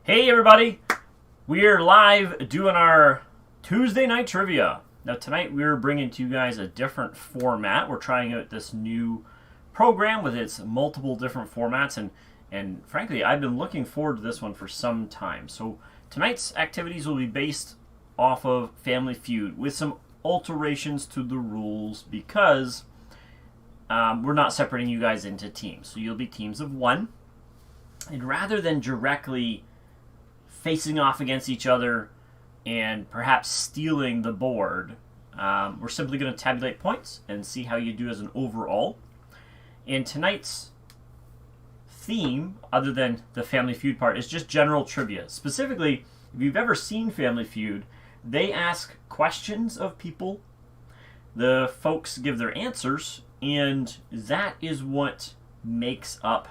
Hey everybody, we're live doing our Tuesday night trivia. Now tonight we're bringing to you guys a different format. We're trying out this new program with its multiple different formats, and frankly I've been looking forward to this one for some time. So tonight's activities will be based off of Family Feud with some alterations to the rules because we're not separating you guys into teams. So you'll be teams of one, and rather than directly facing off against each other and perhaps stealing the board, we're simply going to tabulate points and see how you do as an overall. And tonight's theme, other than the Family Feud part, is just general trivia. Specifically, if you've ever seen Family Feud, they ask questions of people, the folks give their answers, and that is what makes up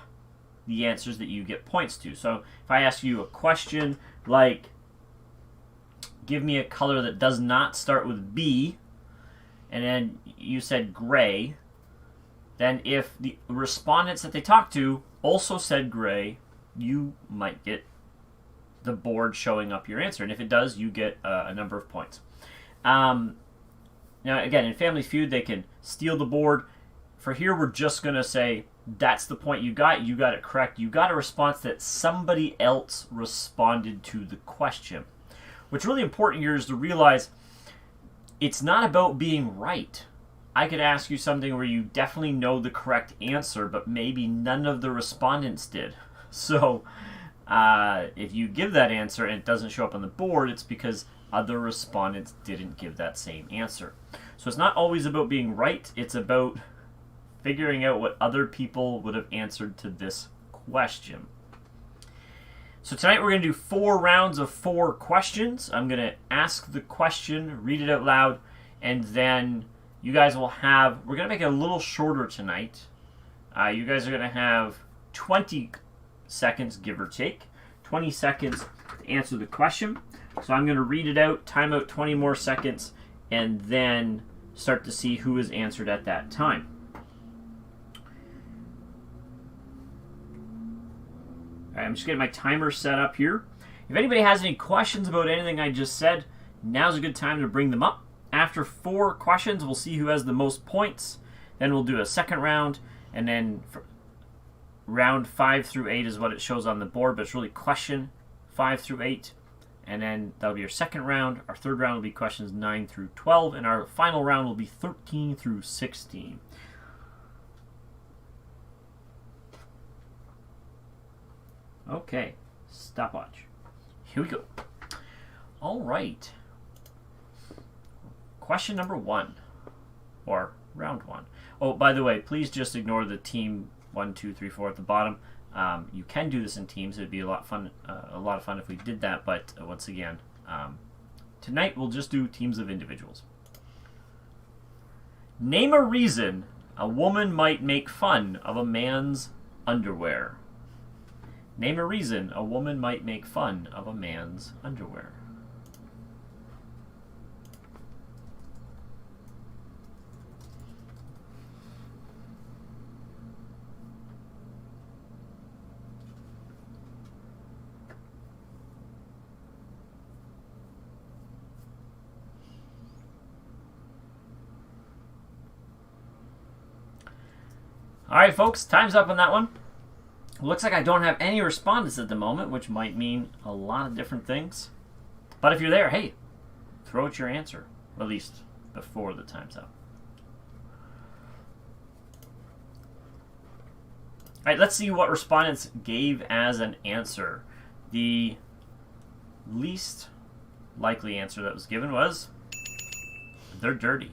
the answers that you get points to. So if I ask you a question like, give me a color that does not start with B, and then you said gray, then if the respondents that they talked to also said gray, you might get the board showing up your answer. And if it does, you get a number of points. Now, again, in Family Feud, they can steal the board. For here, we're just going to say, that's the point you got it correct. You got a response that somebody else responded to the question. What's really important here is to realize it's not about being right. I could ask you something where you definitely know the correct answer, but maybe none of the respondents did. So if you give that answer and it doesn't show up on the board, it's because other respondents didn't give that same answer. So it's not always about being right. It's about figuring out what other people would have answered to this question. So tonight we're going to do 4 rounds of 4 questions. I'm going to ask the question, read it out loud, and then you guys will have, we're going to make it a little shorter tonight. You guys are going to have 20 seconds, give or take, 20 seconds to answer the question. So I'm going to read it out, time out 20 more seconds, and then start to see who has answered at that time. All right, I'm just getting my timer set up here. If anybody has any questions about anything I just said, now's a good time to bring them up. After 4 questions, we'll see who has the most points. Then we'll do a second round, and then round 5 through 8 is what it shows on the board, but it's really question 5 through 8. And then that'll be your second round. Our third round will be questions 9 through 12, and our final round will be 13 through 16. Okay, stopwatch. Here we go. All right. Question number 1, or round 1. Oh, by the way, please just ignore the team 1, 2, 3, 4 at the bottom. You can do this in teams. It'd be a lot of fun if we did that. But once again, tonight we'll just do teams of individuals. Name a reason a woman might make fun of a man's underwear. Name a reason a woman might make fun of a man's underwear. All right, folks, time's up on that one. Looks like I don't have any respondents at the moment, which might mean a lot of different things. But if you're there, hey, throw out your answer, at least before the time's up. All right, let's see what respondents gave as an answer. The least likely answer that was given was, they're dirty.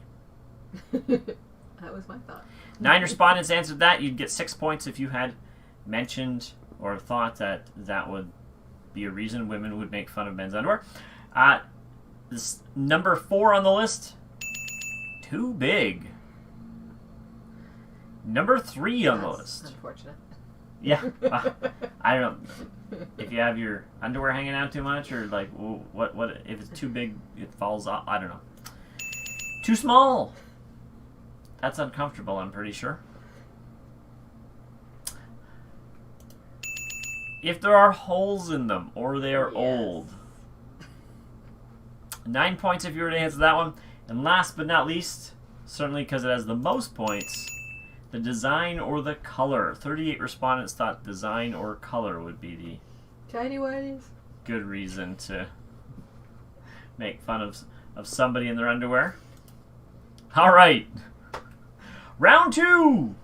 That was my thought. 9 respondents answered that. You'd get 6 points if you had mentioned or thought that that would be a reason women would make fun of men's underwear. This number 4 on the list, too big. Number 3 on the list. Unfortunate. Yeah, I don't know if you have your underwear hanging out too much, or like what if it's too big it falls off. I don't know. Too small. That's uncomfortable, I'm pretty sure. if there are holes in them or they are Yes. old. 9 points if you were to answer that one. And last but not least, certainly because it has the most points, the design or the color. 38 respondents thought design or color would be the Tiny whities. good reason to make fun of somebody in their underwear. All right. Round 2.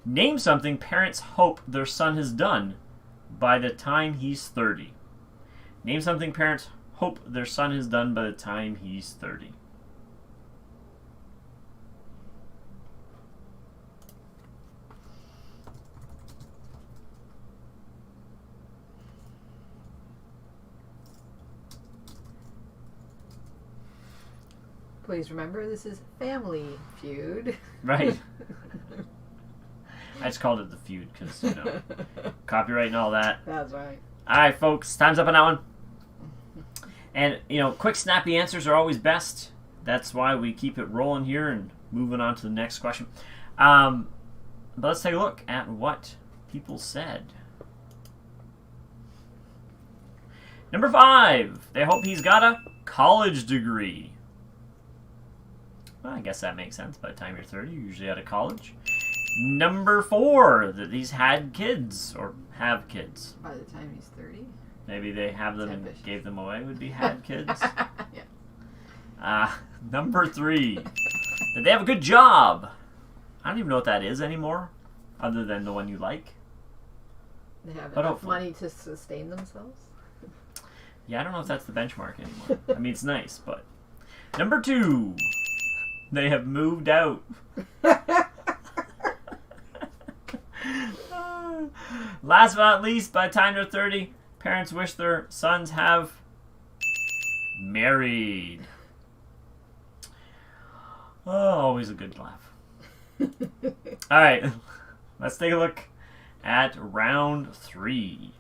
Name something parents hope their son has done by the time he's 30. Name something parents hope their son has done by the time he's 30. Please remember, this is Family Feud. Right. I just called it the Feud because, copyright and all that. That's right. All right, folks, time's up on that one. And, quick, snappy answers are always best. That's why we keep it rolling here and moving on to the next question. But let's take a look at what people said. Number 5, they hope he's got a college degree. Well, I guess that makes sense. By the time you're 30, you're usually out of college. Number 4, that he's had kids or have kids. By the time he's 30? Maybe they have them and ambitious. gave them away, would be had kids. Yeah. Number 3, that they have a good job. I don't even know what that is anymore, other than the one you like. They have But enough hopefully. money to sustain themselves? Yeah, I don't know if that's the benchmark anymore. I mean, it's nice, but... Number 2, they have moved out. Last but not least, by the time they're 30, parents wish their sons have married. Oh, always a good laugh. All right, let's take a look at round 3.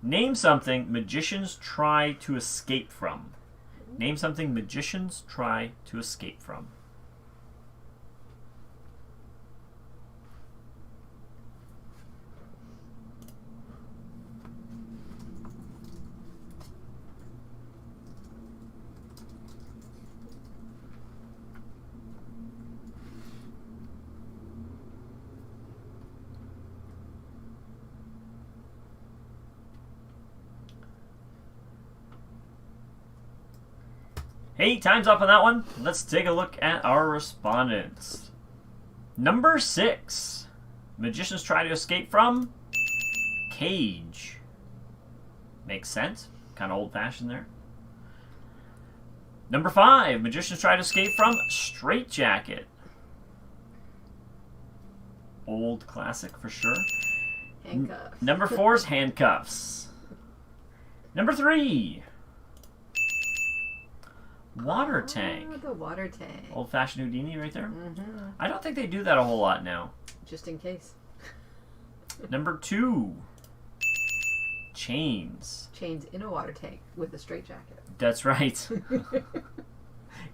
Name something magicians try to escape from. Name something magicians try to escape from. Hey, time's up on that one. Let's take a look at our respondents. Number 6. Magicians try to escape from cage. Makes sense. Kind of old-fashioned there. Number 5. Magicians try to escape from straitjacket. Old classic for sure. Handcuffs. Number 4 is handcuffs. Number 3. Water tank. Oh, the water tank. Old-fashioned Houdini right there. Mm-hmm. I don't think they do that a whole lot now. Just in case. Number 2. Chains. Chains in a water tank with a straitjacket. That's right.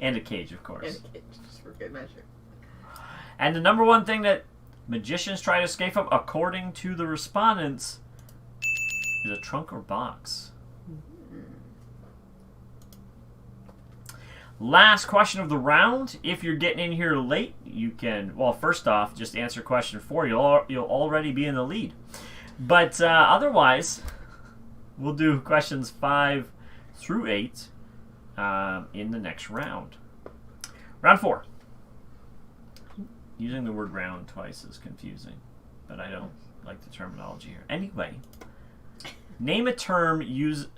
And a cage, of course. And a cage, just for good measure. And the number 1 thing that magicians try to escape from, according to the respondents, is a trunk or box. Last question of the round. If you're getting in here late, you can, well, first off, just answer question 4. You'll already be in the lead. But otherwise, we'll do questions 5 through 8 in the next round. Round 4. Using the word round twice is confusing, but I don't like the terminology here. Anyway, name a term used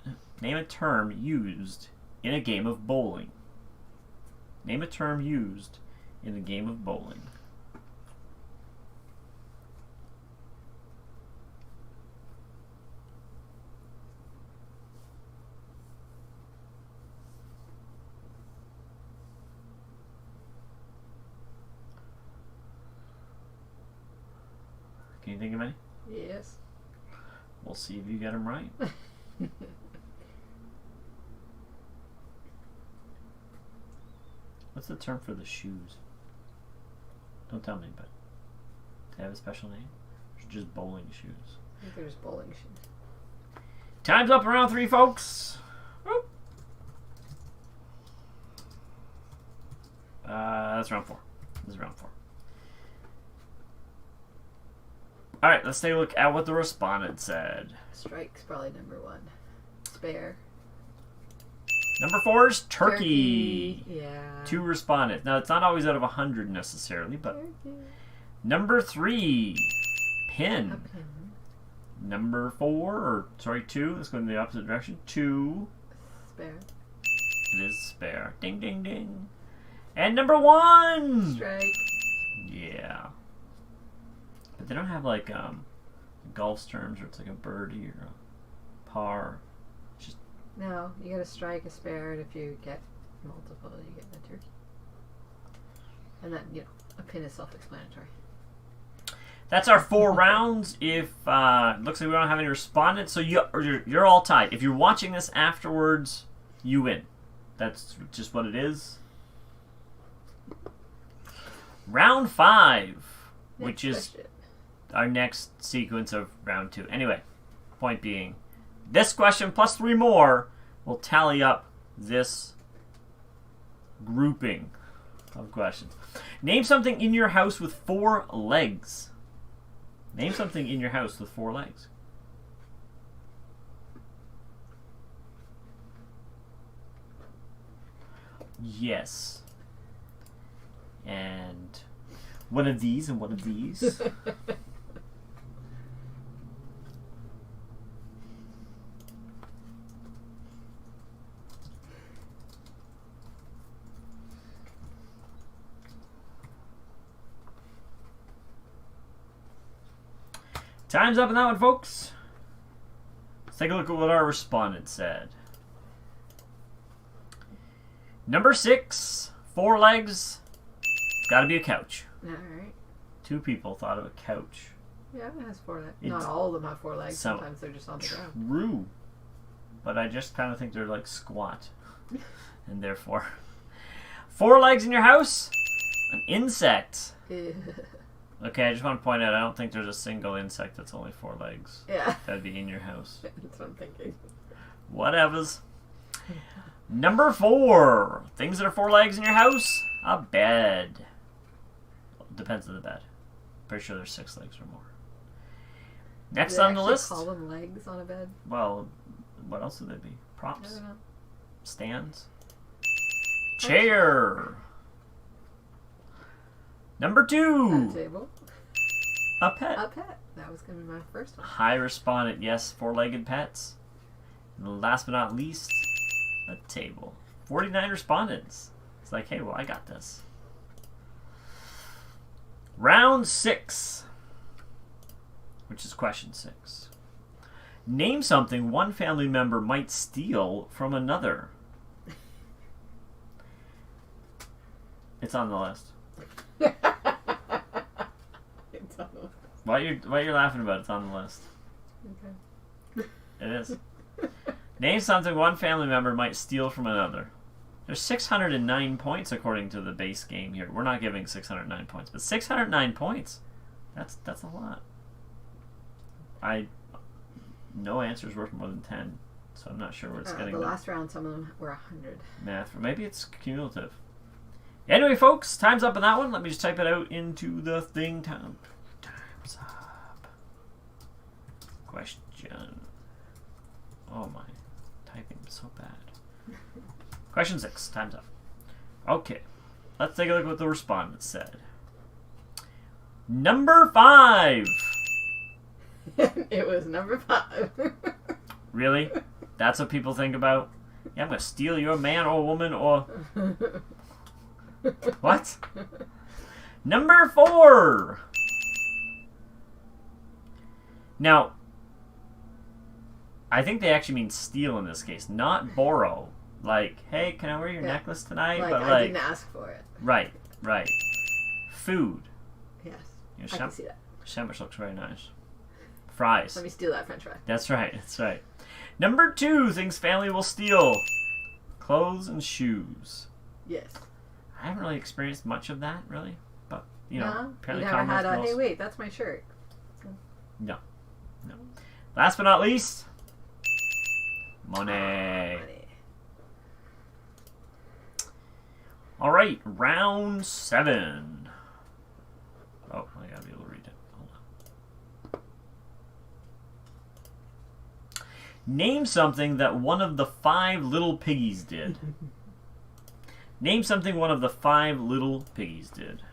in a game of bowling. Name a term used in a game of bowling. Can you think of any? Yes. We'll see if you get them right. What's the term for the shoes? Don't tell me, but do they have a special name? Or just bowling shoes? I think they're just bowling shoes. Time's up in round 3, folks. Whoop. That's round 4. This is round 4. All right, let's take a look at what the respondent said. Strike's probably number 1. Spare. Number 4 is turkey. Yeah. 2 respondents. Now, it's not always out of 100 necessarily, but... Turkey. Number 3, pin. A pin. Number 2. Let's go in the opposite direction. 2. Spare. It is spare. Ding, ding, ding. And number 1. Strike. Yeah. But they don't have like golf terms where it's like a birdie or a par. Just No, you get a strike, a spare, and if you get multiple, you get the turkey. And then, a pin is self-explanatory. that's our 4 rounds. If looks like we don't have any respondents, so you're all tied. If you're watching this afterwards, you win. That's just what it is. Round 5, which is our next sequence of round 2. Anyway, point being, this question plus 3 more will tally up this grouping of questions. Name something in your house with 4 legs. Name something in your house with 4 legs. Yes. And one of these and one of these. Time's up on that one, folks. Let's take a look at what our respondent said. Number 6, 4 legs. Gotta be a couch. Alright. 2 people thought of a couch. Yeah, it has 4 legs. Not all of them have 4 legs. Sometimes they're just on the ground. True. But I just kind of think they're like squat. And therefore... 4 legs in your house? An insect. Okay, I just want to point out, I don't think there's a single insect that's only 4 legs. Yeah. That'd be in your house. That's what I'm thinking. Whatevers. Number 4. Things that are 4 legs in your house? A bed. Depends on the bed. Pretty sure there's 6 legs or more. Next on the list. Call them legs on a bed? Well, what else would they be? I Props? don't know. Stands? Chair. Number 2. A table. A pet. A pet. That was going to be my first one. High respondent, yes, 4-legged pets. And last but not least, a table. 49 respondents. It's like, hey, well, I got this. Round 6, which is question 6. Name something one family member might steal from another. It's on the list. It's on the list. What you're laughing about? It's on the list. Okay. It is. Name something one family member might steal from another. There's 609 points according to the base game here. We're not giving 609 points, but 609 points. That's a lot. No answers worth more than 10, so I'm not sure where it's getting. The last round, some of them were 100. Math, or maybe it's cumulative. Anyway, folks, time's up on that one. Let me just type it out into the thing. Time's up. Question. Oh my, typing is so bad. Question 6. Time's up. Okay, let's take a look at what the respondent said. Number 5. It was number 5. Really? That's what people think about? Yeah, I'm gonna steal your man or woman or... What? Number 4. Now, I think they actually mean steal in this case, not borrow. Like, hey, can I wear your necklace tonight? Like, but I didn't ask for it. Right. Food. Yes. Your I can see that. sandwich looks very nice. Fries. Let me steal that french fry. That's right. Number 2, things family will steal. Clothes and shoes. Yes. I haven't really experienced much of that, really. But you know, No? apparently you never had Commonwealth a, hey, girls. wait, that's my shirt. No. Last but not least, money. Money. All right, round 7. Oh, I gotta be able to read it. Hold on. Name something that one of the 5 little piggies did. Name something one of the 5 little piggies did.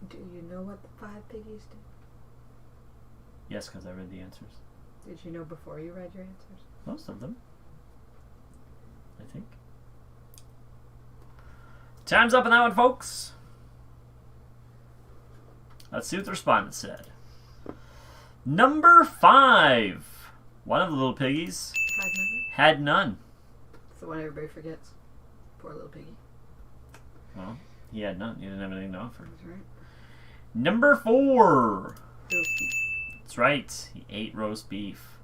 Do you know what the 5 piggies did? Yes, because I read the answers. Did you know before you read your answers? Most of them, I think. Time's up on that one, folks. Let's see what the respondents said. Number 5. One of the little piggies had none. It's the one everybody forgets. Poor little piggy. Well, he had none. He didn't have anything to offer. That's right. Number 4. Roast beef. That's right. He ate roast beef.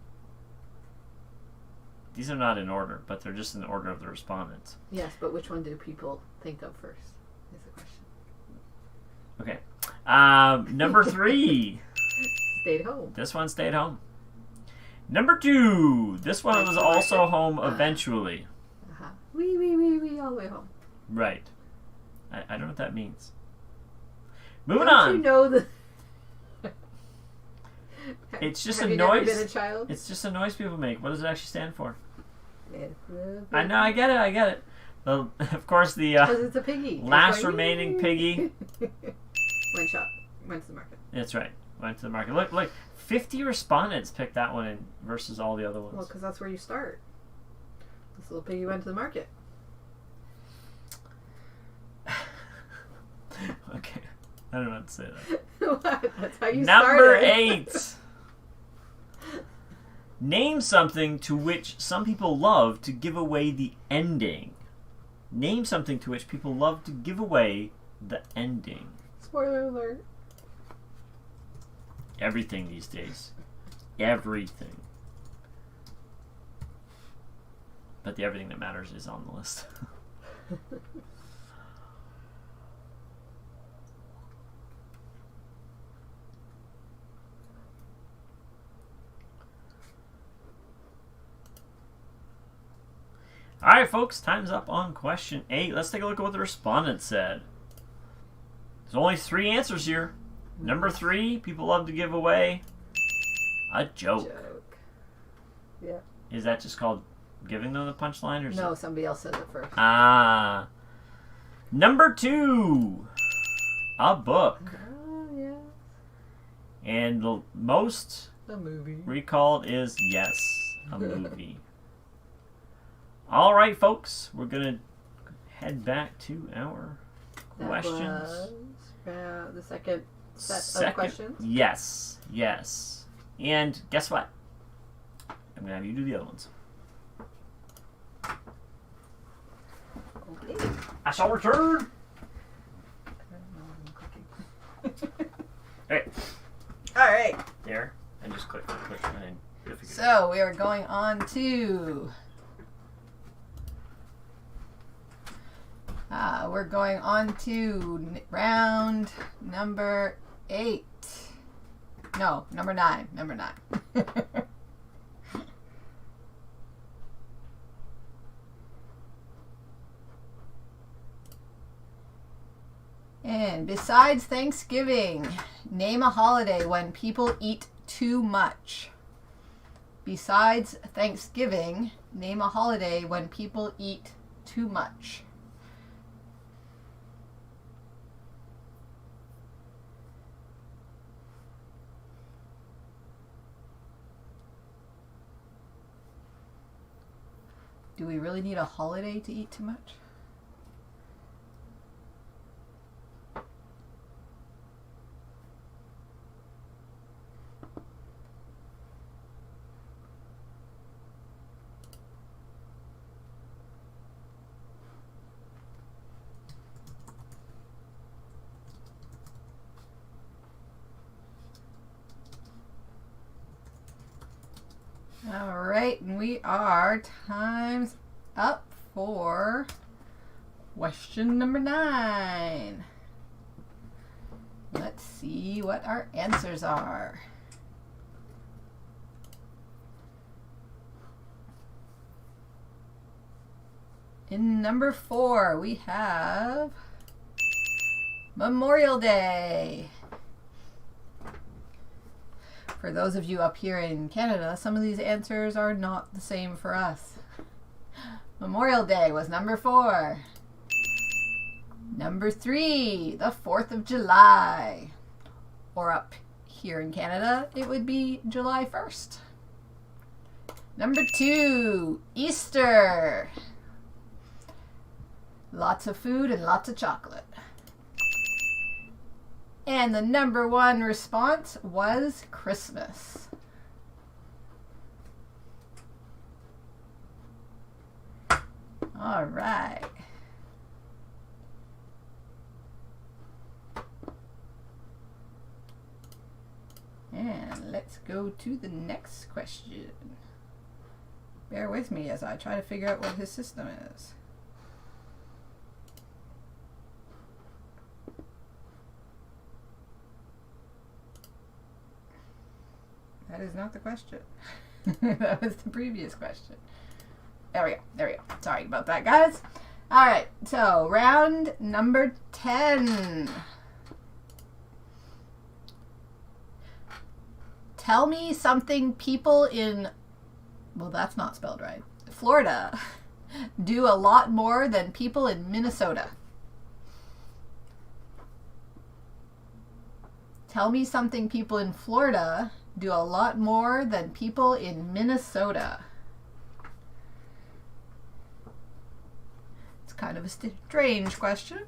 These are not in order, but they're just in the order of the respondents. Yes, but which one do people think of first? Is the question. Okay. Number 3. Stayed home. This one stayed home. Number 2. This one was also home eventually. Uh-huh. Wee, all the way home. Right. I don't know what that means. Moving Don't on. you know the... It's just Have a you noise. never been a child? It's just a noise people make. What does it actually stand for? It's a I know. I get it. Of course, the because it's a piggy. last It's going, remaining piggy. Went to the market. That's right. Went to the market. Look. 50 respondents picked that one in versus all the other ones. Well, because that's where you start. This little piggy went to the market. Okay. I don't know what to say that. What? That's how you Number started. 8. Name something to which some people love to give away the ending. Name something to which people love to give away the ending. Spoiler alert. Everything these days. Everything. But the everything that matters is on the list. Alright, folks, time's up on question 8. Let's take a look at what the respondents said. There's only 3 answers here. Number 3, people love to give away a joke. Yeah. Is that just called giving them the punchline? Or is No, it... somebody else says it first. Ah. Number 2, a book. Oh, yeah. And the most A movie. recalled is, yes, a movie. All right, folks, we're going to head back to our questions. That was the second set of questions. Yes. And guess what? I'm going to have you do the other ones. Okay. I shall return. Okay, All right. there. And just click, and then you'll figure it out. So we are going on to. We're going on to round number 8. No, number 9. Number 9. And besides Thanksgiving, name a holiday when people eat too much. Besides Thanksgiving, name a holiday when people eat too much. Do we really need a holiday to eat too much? All right, and we are time's up for question number 9. Let's see what our answers are. In number 4, we have Memorial Day. For those of you up here in Canada, some of these answers are not the same for us. Memorial Day was number 4. Number 3, the 4th of July. Or up here in Canada, it would be July 1st. Number 2, Easter. Lots of food and lots of chocolate. And the number 1 response was Christmas. All right. And let's go to the next question. Bear with me as I try to figure out what his system is. That is not the question. That was the previous question. There we go. There we go. Sorry about that, guys. All right. So, round number 10. Tell me something people in, well, that's not spelled right, Florida do a lot more than people in Minnesota. Tell me something people in Florida do a lot more than people in Minnesota. It's kind of a strange question.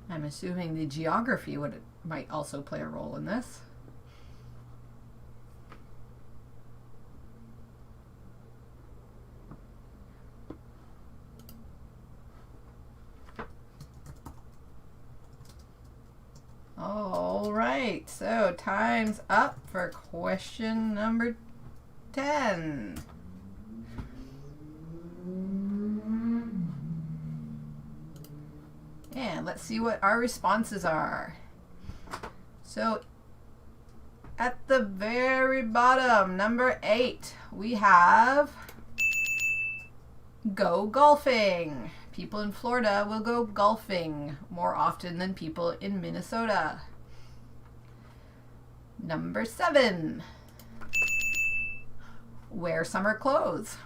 I'm assuming the geography might also play a role in this. All right, so time's up for question number 10. And let's see what our responses are. So at the very bottom, number 8, we have go golfing. People in Florida will go golfing more often than people in Minnesota. Number 7, wear summer clothes.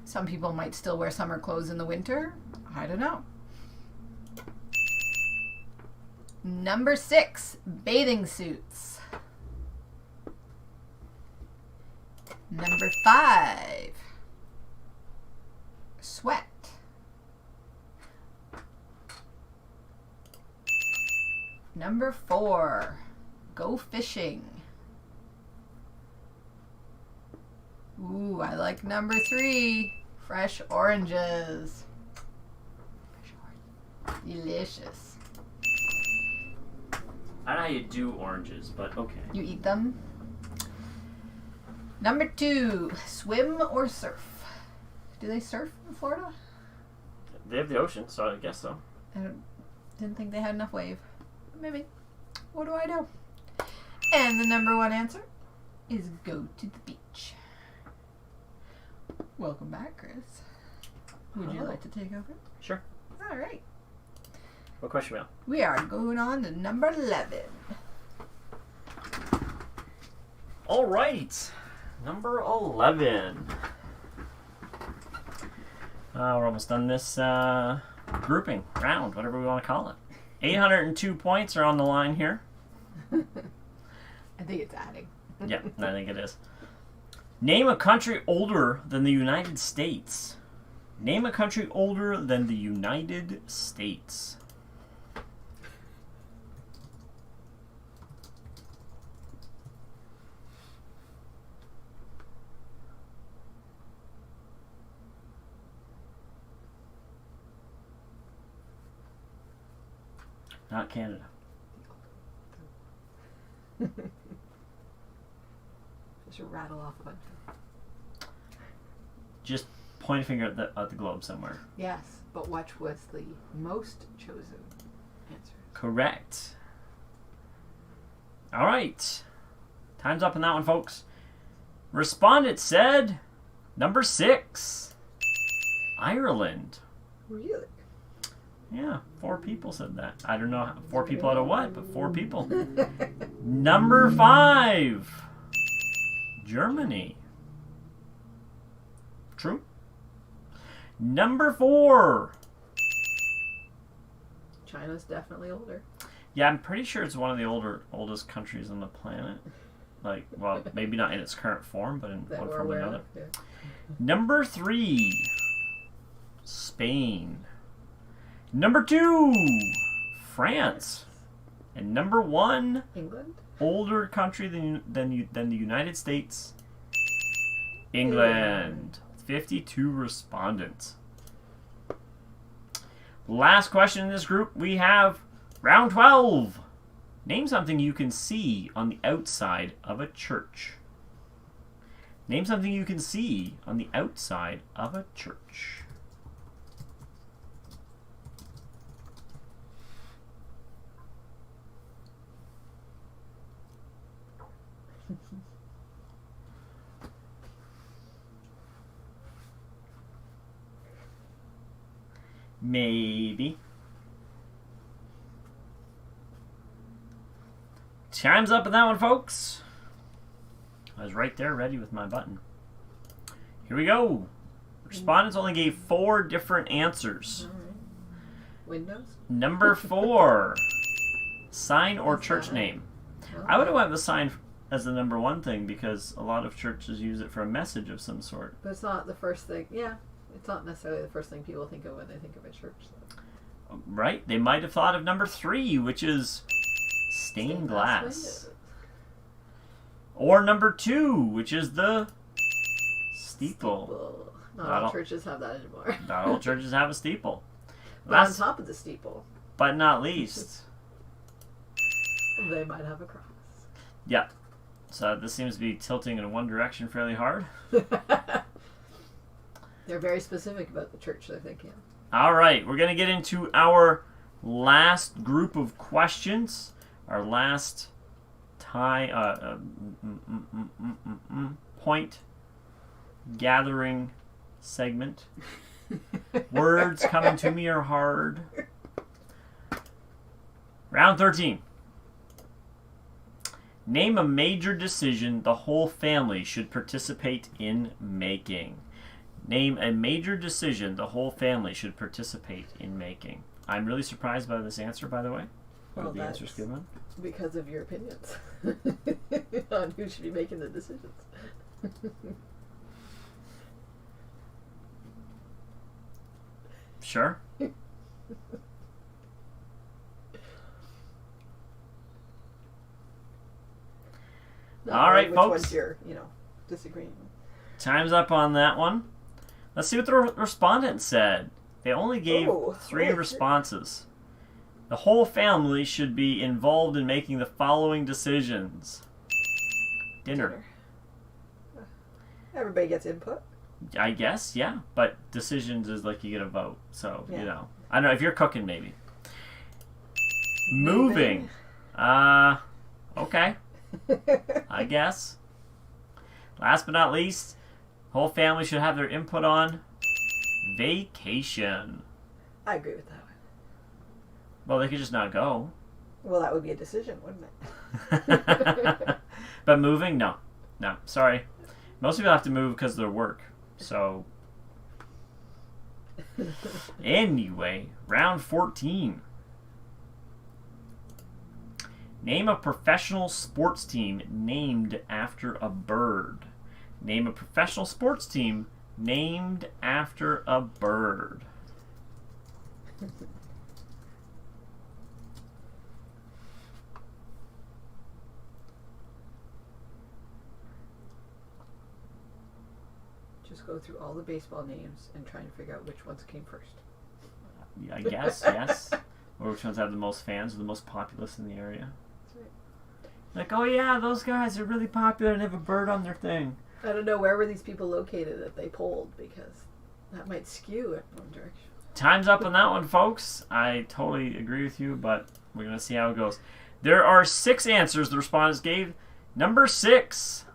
Some people might still wear summer clothes in the winter. I don't know. Number 6, bathing suits. Number 5, sweat. Number 4, go fishing. Ooh, I like number 3, fresh oranges. Delicious. I don't know how you do oranges, but okay. You eat them? Number 2, swim or surf. Do they surf in Florida? They have the ocean, so I guess so. I didn't think they had enough wave. Maybe. What do I know? And the number 1 answer is go to the beach. Welcome back, Chris. Would you like to take over? Sure. All right. What question are we on? We are going on to number 11. All right. Number 11. We're almost done this grouping, round, whatever we want to call it. 802 points are on the line here. I think it's adding. Yeah, I think it is. Name a country older than the United States. Name a country older than the United States. Not Canada. Just rattle off a bunch of. Just point a finger at the globe somewhere. Yes, but which was the most chosen answer? Correct. All right. Time's up on that one, folks. Respondent said number 6, Ireland. Really? Yeah, 4 people said that. I don't know 4 people out of what, but 4 people. Number 5, Germany. True. Number 4. China's definitely older. Yeah, I'm pretty sure it's one of the oldest countries on the planet. Like, well, maybe not in its current form, but in That one we're form or aware another. of. Yeah. Number 3, Spain. Number 2, France. And number 1, England? older country than the United States, England. 52 respondents. Last question in this group, we have round 12. Name something you can see on the outside of a church. Name something you can see on the outside of a church. Maybe. Time's up on that one, folks. I was right there ready with my button. Here we go. Respondents only gave 4 different answers. All right. Windows? Number 4, sign or What's church that? name. Oh. I would have went with sign as the number 1 thing because a lot of churches use it for a message of some sort. But it's not the first thing. Yeah. It's not necessarily the first thing people think of when they think of a church. So. Right? They might have thought of number 3, which is stained glass. windows. Or number 2, which is the steeple. Steeple. Not Not all all- churches have that anymore. Not all churches have a steeple. But on Last top of the steeple, but not least. they might have a cross. Yeah. So this seems to be tilting in one direction fairly hard. They're very specific about the church they're thinking of. All right, we're going to get into our last group of questions. Our last point gathering segment. Words coming to me are hard. Round 13. Name a major decision the whole family should participate in making. Name a major decision the whole family should participate in making. I'm really surprised by this answer, by the way. Well, the answers that's given. because of your opinions on who should be making the decisions. Sure. Not All right, which folks. ones you're, disagreeing with. Time's up on that one. Let's see what the respondents said. They only gave Oh, 3 okay. responses. The whole family should be involved in making the following decisions. Dinner. Everybody gets input. I guess, yeah. But decisions is like you get a vote. So, Yeah. I don't know. If you're cooking, maybe. Moving. Okay. I guess. Last but not least, whole family should have their input on vacation. I agree with that one. Well, they could just not go. Well, that would be a decision, wouldn't it? But moving, no. No, sorry. Most people have to move because of their work. So, anyway, round 14. Name a professional sports team named after a bird. Name a professional sports team named after a bird. Just go through all the baseball names and try and figure out which ones came first. I guess, yes. or which ones have the most fans or the most populace in the area. That's right. Like, oh yeah, those guys are really popular and have a bird on their thing. I don't know where were these people located that they polled, because that might skew in one direction. Time's up on that one, folks. I totally agree with you, but we're going to see how it goes. There are 6 answers the respondents gave. Number 6,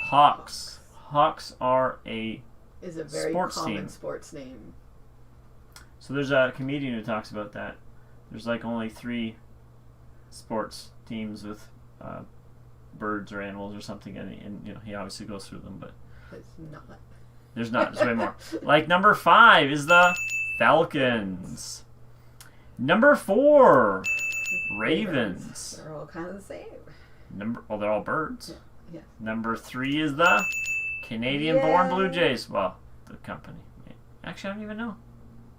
Hawks. Hawks are a Is a very sports common team. sports name. So there's a comedian who talks about that. There's like only 3 sports teams with birds or animals or something, and you know, he obviously goes through them, but It's not. there's not. There's way more. Like number 5 is the Falcons. Number 4, Ravens. They're all kind of the same. They're all birds. Yeah. Number 3 is the Canadian-born Yay. Blue Jays. Well, the company. Actually, I don't even know.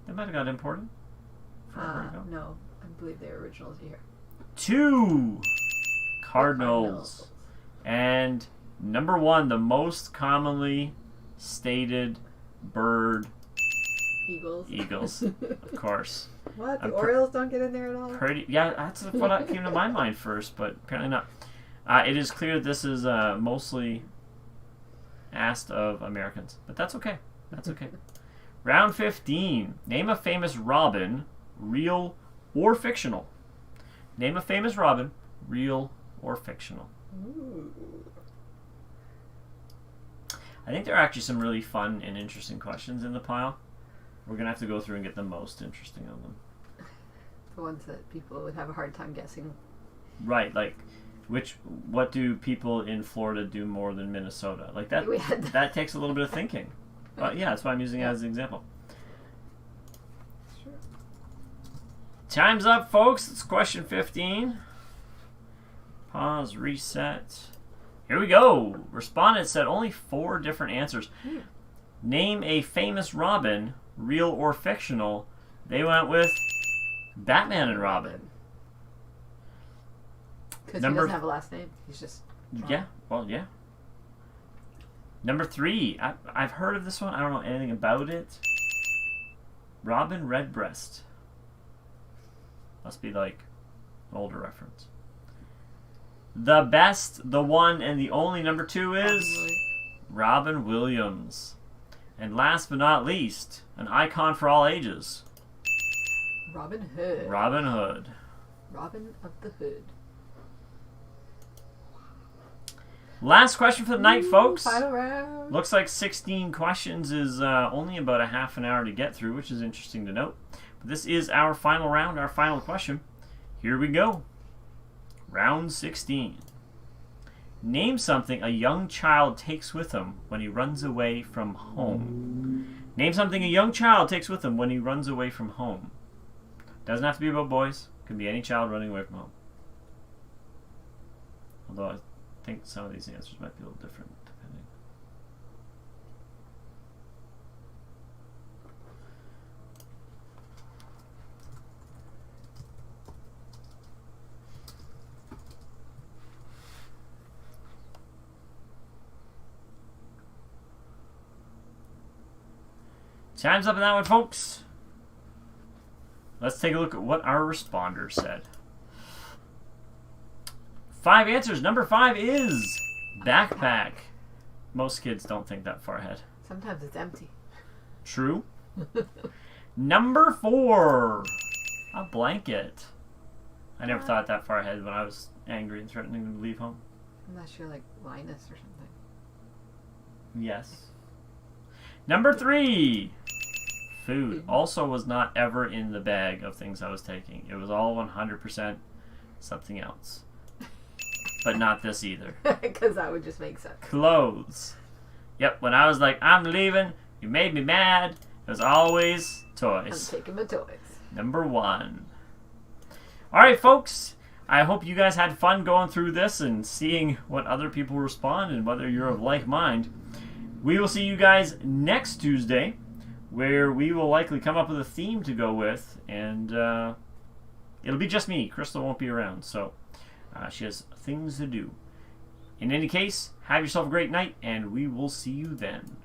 They might have got imported. Forever ago. No, I believe they're originals here. 2, Cardinals. And number 1, the most commonly stated bird, Eagles. of course. What? The I'm Orioles don't get in there at all? Yeah, that's what came to my mind first, but apparently not. It is clear that this is mostly asked of Americans, but that's okay. That's okay. Round 15. Name a famous robin, real or fictional. Name a famous robin, real or fictional. Ooh. I think there are actually some really fun and interesting questions in the pile. We're going to have to go through and get the most interesting of them. The ones that people would have a hard time guessing. Right, like what do people in Florida do more than Minnesota? Like that We had that takes a little bit of thinking. Yeah, that's why I'm using it as an example. Sure. Time's up, folks. It's question 15. Pause, reset. Here we go. Respondents said only 4 different answers. Name a famous Robin, real or fictional. They went with Batman and Robin. Because he doesn't have a last name. He's just... Yeah, well, yeah. Number 3. I've heard of this one. I don't know anything about it. Robin Redbreast. Must be like an older reference. The best, the one, and the only number 2 is Robin Williams. And last but not least, an icon for all ages. Robin Hood. Robin Hood. Robin of the Hood. Last question for the night, folks. Final round. Looks like 16 questions is only about a half an hour to get through, which is interesting to note. But this is our final round, our final question. Here we go. Round 16. Name something a young child takes with him when he runs away from home. Name something a young child takes with him when he runs away from home. Doesn't have to be about boys. Can be any child running away from home. Although I think some of these answers might be a little different depending. Time's up on that one, folks. Let's take a look at what our responder said. 5 answers. Number 5 is backpack. Most kids don't think that far ahead. Sometimes it's empty. True. Number 4, a blanket. I never thought that far ahead when I was angry and threatening to leave home. Unless you're like Linus or something. Yes. Number 3, food. Also was not ever in the bag of things I was taking. It was all 100% something else. But not this either. Because that would just make sense. Clothes. Yep, when I was like, I'm leaving, you made me mad, it was always toys. I'm taking my toys. Number 1. Alright, folks. I hope you guys had fun going through this and seeing what other people respond and whether you're of like mind. We will see you guys next Tuesday, where we will likely come up with a theme to go with, and it'll be just me. Crystal won't be around, so she has things to do. In any case, have yourself a great night, and we will see you then.